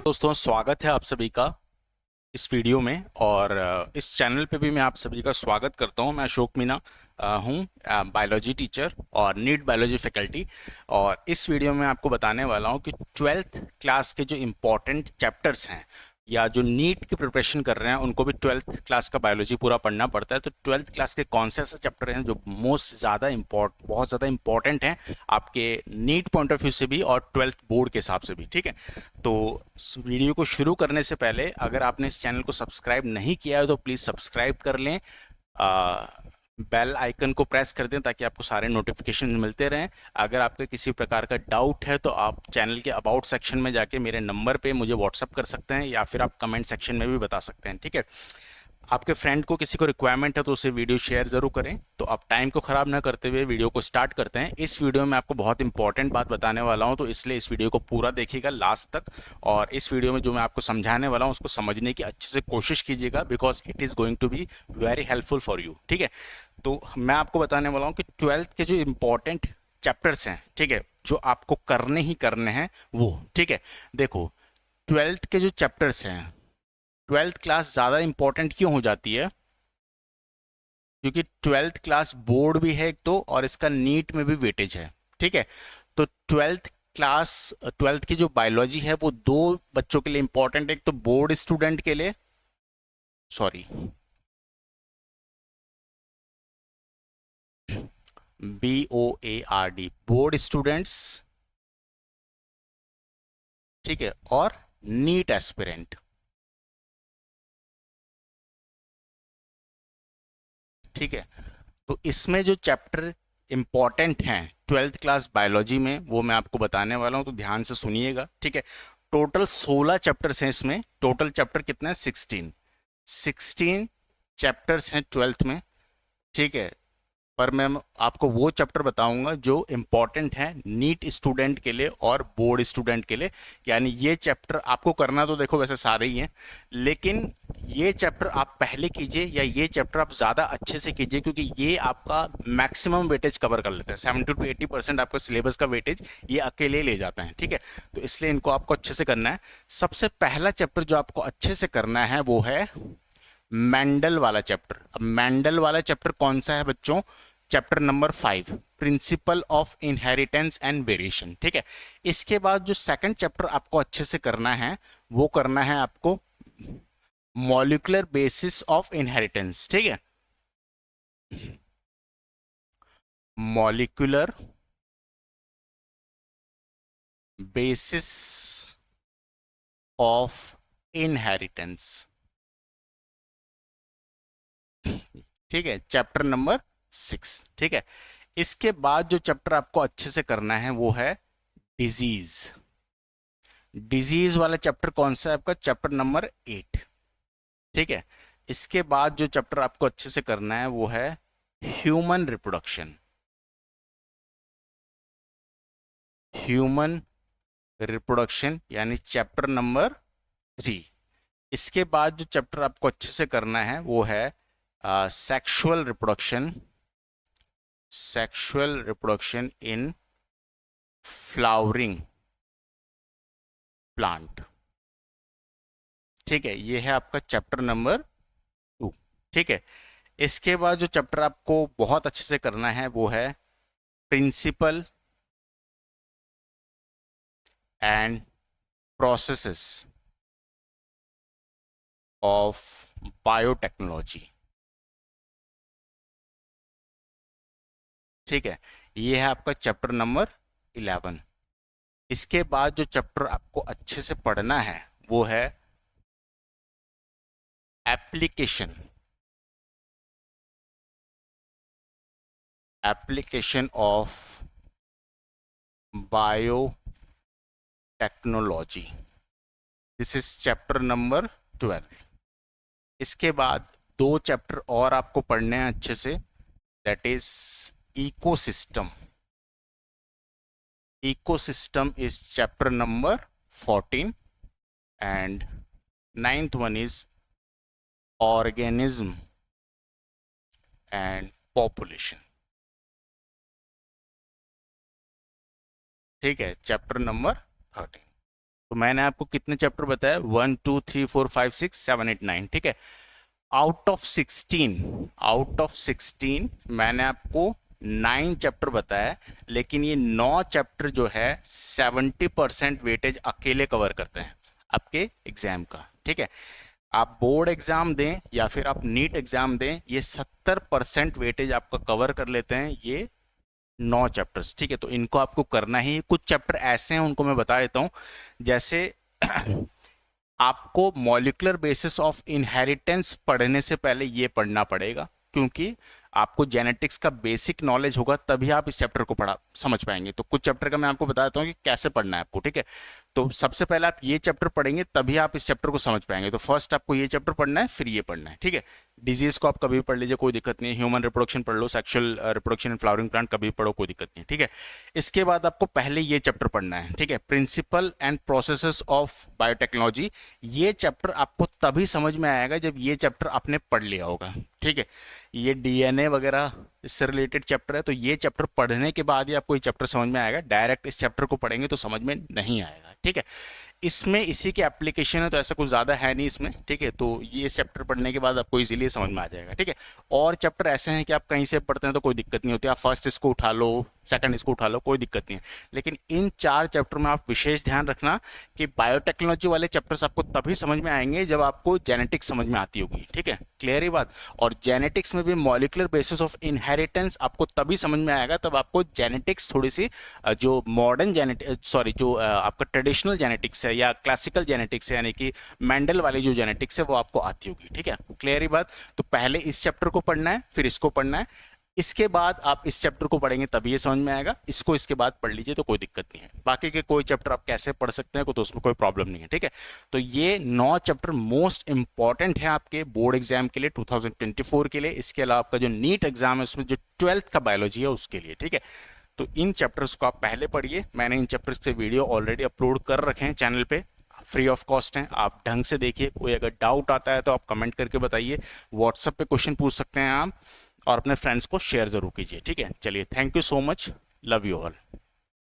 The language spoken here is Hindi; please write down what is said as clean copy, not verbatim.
दोस्तों, स्वागत है आप सभी का इस वीडियो में। और इस चैनल पे भी मैं आप सभी का स्वागत करता हूं। मैं अशोक मीना हूं, बायोलॉजी टीचर और नीट बायोलॉजी फैकल्टी। और इस वीडियो में आपको बताने वाला हूं कि ट्वेल्थ क्लास के जो इम्पोर्टेंट चैप्टर्स हैं या जो नीट की प्रिपरेशन कर रहे हैं उनको भी ट्वेल्थ क्लास का बायोलॉजी पूरा पढ़ना पड़ता है। तो ट्वेल्थ क्लास के कौन से ऐसे चैप्टर हैं जो बहुत ज़्यादा इंपॉर्टेंट हैं आपके नीट पॉइंट ऑफ व्यू से भी और ट्वेल्थ बोर्ड के हिसाब से भी, ठीक है। तो इस वीडियो को शुरू करने से पहले अगर आपने इस चैनल को सब्सक्राइब नहीं किया है तो प्लीज़ सब्सक्राइब कर लें, बेल आइकन को प्रेस कर दें ताकि आपको सारे नोटिफिकेशन मिलते रहें। अगर आपके किसी प्रकार का डाउट है तो आप चैनल के अबाउट सेक्शन में जाके मेरे नंबर पे मुझे व्हाट्सअप कर सकते हैं या फिर आप कमेंट सेक्शन में भी बता सकते हैं, ठीक है। आपके फ्रेंड को किसी को रिक्वायरमेंट है तो उसे वीडियो शेयर जरूर करें। तो अब टाइम को ख़राब ना करते हुए वीडियो को स्टार्ट करते हैं। इस वीडियो में आपको बहुत इंपॉर्टेंट बात बताने वाला हूं, तो इसलिए इस वीडियो को पूरा देखिएगा लास्ट तक। और इस वीडियो में जो मैं आपको समझाने वाला हूं उसको समझने की अच्छे से कोशिश कीजिएगा, because it is going to be very helpful for you, ठीक है। तो मैं आपको बताने वाला हूँ कि ट्वेल्थ के जो इम्पोर्टेंट चैप्टर्स हैं, ठीक है, जो आपको करने ही करने हैं वो, ठीक है। देखो, ट्वेल्थ के जो चैप्टर्स हैं, ट्वेल्थ क्लास ज़्यादा इंपॉर्टेंट क्यों हो जाती है? क्योंकि ट्वेल्थ क्लास बोर्ड भी है एक तो, और इसका नीट में भी वेटेज है, ठीक है। तो ट्वेल्थ की जो बायोलॉजी है वो दो बच्चों के लिए इंपॉर्टेंट है। एक तो बोर्ड स्टूडेंट के लिए, सॉरी, BOARD, बोर्ड स्टूडेंट्स, ठीक है, और नीट एस्पिरेंट, ठीक है। तो इसमें जो चैप्टर इंपॉर्टेंट हैं ट्वेल्थ क्लास बायोलॉजी में वो मैं आपको बताने वाला हूं, तो ध्यान से सुनिएगा, ठीक है। टोटल 16 चैप्टर्स हैं इसमें। टोटल चैप्टर कितना है? 16 चैप्टर्स हैं ट्वेल्थ में, ठीक है। पर मैं आपको वो चैप्टर बताऊंगा जो इम्पोर्टेंट है नीट स्टूडेंट के लिए और बोर्ड स्टूडेंट के लिए। यानी ये चैप्टर आपको करना तो देखो वैसे सारे ही हैं, लेकिन ये चैप्टर आप पहले कीजिए या ये चैप्टर आप ज़्यादा अच्छे से कीजिए, क्योंकि ये आपका मैक्सिमम वेटेज कवर कर लेते हैं। 70 to 80% आपका सिलेबस का वेटेज ये अकेले ले जाते हैं, ठीक है। तो इसलिए इनको आपको अच्छे से करना है। सबसे पहला चैप्टर जो आपको अच्छे से करना है वो है मैंडल वाला चैप्टर। अब मैंडल वाला चैप्टर कौन सा है बच्चों? Chapter number 5, principle of inheritance and variation, ठीक है। इसके बाद जो सेकंड चैप्टर आपको अच्छे से करना है वो करना है आपको मॉलिक्यूलर बेसिस ऑफ इनहेरिटेंस, ठीक है। मॉलिक्यूलर बेसिस ऑफ इनहेरिटेंस, ठीक है, चैप्टर नंबर 6, ठीक है। इसके बाद जो चैप्टर आपको अच्छे से करना है वो है डिजीज। डिजीज वाला चैप्टर कौन सा है आपका? चैप्टर नंबर 8, ठीक है। इसके बाद जो चैप्टर आपको अच्छे से करना है वो है ह्यूमन रिप्रोडक्शन। ह्यूमन रिप्रोडक्शन यानी चैप्टर नंबर 3। इसके बाद जो चैप्टर आपको अच्छे से करना है वो है sexual reproduction. Sexual reproduction in flowering plant, ठीक है। ये है आपका चैप्टर नंबर 2, ठीक है। इसके बाद जो चैप्टर आपको बहुत अच्छे से करना है वो है principle and processes of biotechnology, ठीक है। ये है आपका चैप्टर नंबर 11। इसके बाद जो चैप्टर आपको अच्छे से पढ़ना है वो है application, application of biotechnology. This is chapter number 12। इसके बाद दो चैप्टर और आपको पढ़ने हैं अच्छे से, that is ecosystem. Ecosystem is chapter number 14 and ninth one is organism and population, ठीक है, चैप्टर नंबर 13। तो मैंने आपको कितने चैप्टर बताया, 1 2 3 4 5 6 7 8 9, ठीक है। आउट ऑफ 16 मैंने आपको 9 चैप्टर बताया, लेकिन ये 9 चैप्टर जो है 70% वेटेज अकेले कवर करते हैं आपके एग्जाम का, ठीक है। आप बोर्ड एग्जाम दें या फिर आप नीट एग्जाम दें, ये 70% वेटेज आपका कवर कर लेते हैं ये 9 चैप्टर्स, ठीक है। तो इनको आपको करना ही। कुछ चैप्टर ऐसे हैं उनको मैं बता देता हूं, जैसे आपको मॉलिक्यूलर बेसिस ऑफ इनहेरिटेंस पढ़ने से पहले ये पढ़ना पड़ेगा, क्योंकि आपको जेनेटिक्स का बेसिक नॉलेज होगा तभी आप इस चैप्टर को पढ़ा समझ पाएंगे। तो कुछ चैप्टर का मैं आपको बताता हूँ कि कैसे पढ़ना है आपको, ठीक है। तो सबसे पहले आप ये चैप्टर पढ़ेंगे तभी आप इस चैप्टर को समझ पाएंगे। तो फर्स्ट आपको ये चैप्टर पढ़ना है, फिर ये पढ़ना है, ठीक है। डिजीज को आप कभी भी पढ़ लीजिए, कोई दिक्कत नहीं है। ह्यूमन रिप्रोडक्शन पढ़ लो, sexual reproduction in flowering plant कभी पढ़ो, कोई दिक्कत नहीं है, ठीक है। इसके बाद आपको पहले ये चैप्टर पढ़ना है, ठीक है, principle and processes of biotechnology. ये चैप्टर आपको तभी समझ में आएगा जब ये चैप्टर आपने पढ़ लिया होगा, ठीक है। ये डीएनए वगैरह इससे रिलेटेड चैप्टर है, तो ये चैप्टर पढ़ने के बाद ही आपको ये चैप्टर समझ में आएगा। डायरेक्ट इस चैप्टर को पढ़ेंगे तो समझ में नहीं आएगा, ठीक है। इसमें इसी की एप्लीकेशन है, तो ऐसा कुछ ज़्यादा है नहीं इसमें, ठीक है। तो ये चैप्टर पढ़ने के बाद आपको इजीली समझ में आ जाएगा, ठीक है। और चैप्टर ऐसे हैं कि आप कहीं से पढ़ते हैं तो कोई दिक्कत नहीं होती, आप फर्स्ट इसको उठा लो, सेकंड इसको उठा लो, कोई दिक्कत नहीं है। लेकिन इन 4 चैप्टर में आप विशेष ध्यान रखना कि बायोटेक्नोलॉजी वाले चैप्टर्स आपको तभी समझ में आएंगे जब आपको जेनेटिक्स समझ में आती होगी, ठीक है। क्लियर ही बात। और जेनेटिक्स में भी मॉलिक्यूलर बेसिस ऑफ इनहेरिटेंस आपको तभी समझ में आएगा तब आपको जेनेटिक्स थोड़ी सी जो मॉडर्न जेनेटिक्स, सॉरी, जो आपका ट्रेडिशनल जेनेटिक्स है या क्लासिकल जेनेटिक्स है, यानी कि मेंडल वाली जो जेनेटिक्स है वो आपको आती होगी, ठीक है। क्लियर ही बात। तो पहले इस चैप्टर को पढ़ना है, फिर इसको पढ़ना है। इसके बाद आप इस चैप्टर को पढ़ेंगे तभी ये समझ में आएगा। इसको इसके बाद पढ़ लीजिए तो कोई दिक्कत नहीं है। बाकी के कोई चैप्टर आप कैसे पढ़ सकते हैं तो उसमें कोई प्रॉब्लम नहीं है, ठीक है। तो ये 9 चैप्टर मोस्ट इंपॉर्टेंट है आपके बोर्ड एग्जाम के लिए 2024 के लिए। इसके अलावा आपका जो नीट एग्जाम है उसमें जो 12th का बायोलॉजी है उसके लिए, ठीक है। तो इन चैप्टर्स को आप पहले पढ़िए। मैंने इन चैप्टर्स के वीडियो ऑलरेडी अपलोड कर रखे हैं चैनल पे, फ्री ऑफ कॉस्ट हैं, आप ढंग से देखिए। कोई अगर डाउट आता है तो आप कमेंट करके बताइए, व्हाट्सएप पे क्वेश्चन पूछ सकते हैं आप, और अपने फ्रेंड्स को शेयर जरूर कीजिए, ठीक है। चलिए, thank you so much, love you all.